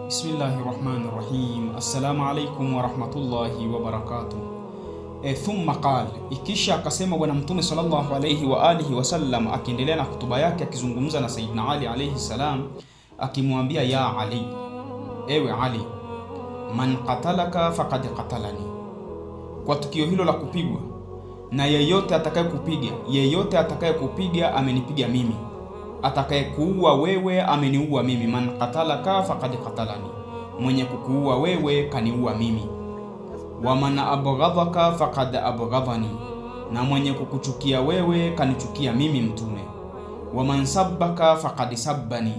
Bismillahirrahmanirrahim. Assalamu alaikum warahmatullahi wabarakatuh. Thumma qala, ikisha akasema Bwana Mtume sallallahu alayhi wa alihi wasallam, akiendelea na hutuba yake akizungumza na Sayyidina Ali alayhi salam, akimwambia ya Ali, ewe Ali, man qatalaka faqad qatalani, kwa tukio hilo la kupigwa, na yeyote atakayekupiga amenipiga mimi, atakayekuua wewe ameniua mimi. Man qatalaka faqad qatalani, mwenye kukuua wewe kaniua mimi. Wa man abghadhaka faqad abghadhani, na mwenye kukuchukia wewe kanichukia mimi Mtume. Wa man sabbaka faqad sabbani,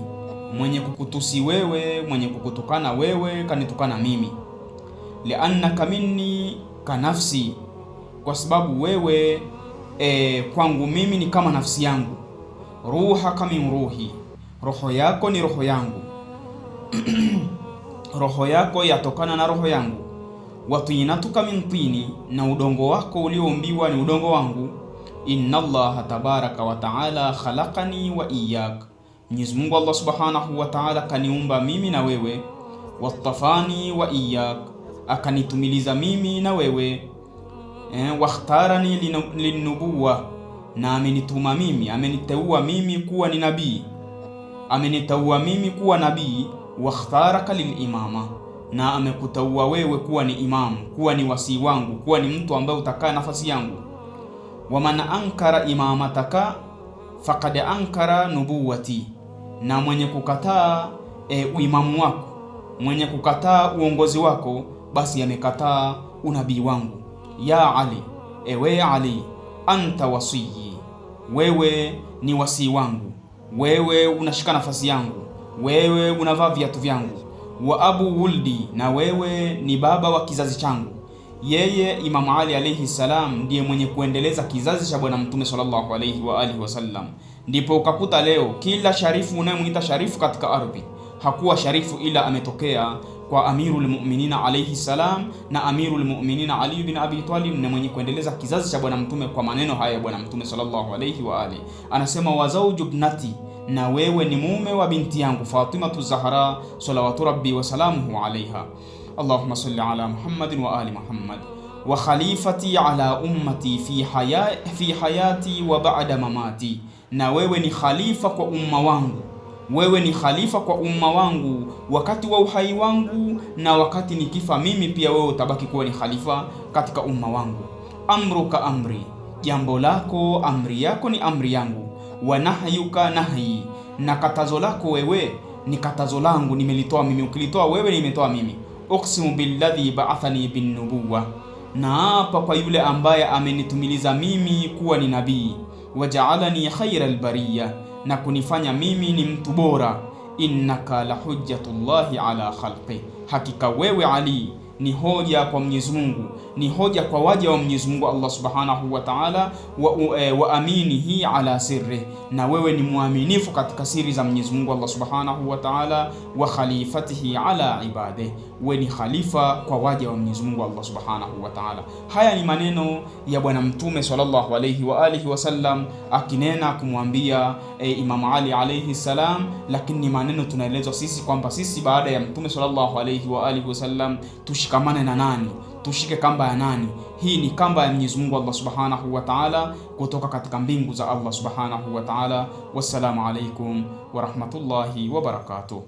mwenye kukutusi wewe, mwenye kukutukana wewe kanitukana mimi. Liannaka minni kanafsi, kwa sababu wewe kwangu mimi ni kama nafsi yangu. Ruhaka min ruhi, roho yako ni roho yangu roho yako yatokana na roho yangu. Wa tinatuka min tini, na udongo wako ulioumbiwa ni udongo wangu. Inna Allaha tabaraka wa taala khalaqani wa iyyak, Mwenyezi Mungu Allah subhanahu wa taala kaniumba mimi na wewe. Wattafani wa iyyak, akanitumiliza mimi na wewe. Wakhtarani linubuwa, na amenituma mimi, ameniteua mimi kuwa ni nabii, ameniteua mimi kuwa nabii. Wakhtaraka lilimama, na amekuteua wewe kuwa ni imamu, kuwa ni wasii wangu, kuwa ni mtu ambaye utakaa nafasi yangu. Waman ankara imamataka faqad ankara nubuwati, na mwenye kukataa uimamu wako, mwenye kukataa uongozi wako, basi amekataa unabii wangu. Ya Ali, ewe Ali, anta wasiyi, wewe ni wasii wangu, wewe unashika nafasi yangu, wewe unavaa viatu vyangu. Wa abu wuldi, na wewe ni baba wa kizazi changu. Yeye Imam Ali alayhi salam ndiye mwenye kuendeleza kizazi cha Bwana Mtume sallallahu alayhi wa alihi wasallam. Ndipo ukakuta leo kila sharifu unayemuita sharifu katika ardhi hakuwa sharifu ila ametokea kwa Amirul Mu'minin alayhi salam, na Amirul Mu'minin Ali bin Abi Talib na mwenye kuendeleza kizazi cha Bwana Mtume kwa maneno haya Bwana Mtume sallallahu alayhi wa alihi anasema, wa zawju ibnati, na wewe ni mume wa binti yangu Fatimatu Zahra salawatu rabbi wa salamuhu alayha. Allahumma salli ala Muhammadin wa ali Muhammad. Wa khalifati ala ummati fi hayati wa ba'da mamati, na wewe ni khalifa kwa umma wangu, wewe ni khalifa kwa umma wangu wakati wa uhai wangu, na wakati nikifa mimi pia wewe utabaki kuwa ni khalifa katika umma wangu. Amruka amri, jambo lako amri yako ni amri yangu. Wa nahyuka nahyi, na katazo lako wewe ni katazo langu, nimelitoa mimi, ukilitoa wewe nimetoa mimi. Uqsimu billadhi ba'athani bin nubuwa, na hapa kwa yule ambaye amenitumiliza mimi kuwa ni nabii. Waja'alani khayral bariyya, na kunifanya mimi ni mtu bora. Innaka la hujjatullahi ala khalqi, hakika wewe Ali ni hoja kwa Mwenyezi Mungu, ni hoja kwa waja wa Mwenyezi Mungu Allah subhanahu wa ta'ala. Wa aminihi ala sirri, na wewe ni muaminifu katika siri za Mwenyezi Mungu Allah subhanahu wa ta'ala. Wa khalifatihi ala ibadihi, wewe ni khalifa kwa waja wa Mwenyezi Mungu Allah subhanahu wa ta'ala. Haya ni maneno ya Bwana Mtume sallallahu alayhi wa alihi wasallam akinena kumwambia Imam Ali alayhi salam, lakini ni maneno tunaelezwa sisi kwamba sisi baada ya Mtume sallallahu alayhi wa alihi wasallam tushikamane na nani? Tushike kamba ya nani? Hii ni kamba ya Mwenyezi Mungu Allah subhanahu wa ta'ala, kutoka katika mbingu za Allah subhanahu wa ta'ala. Wassalamu alaikum wa rahmatullahi wa barakatuh.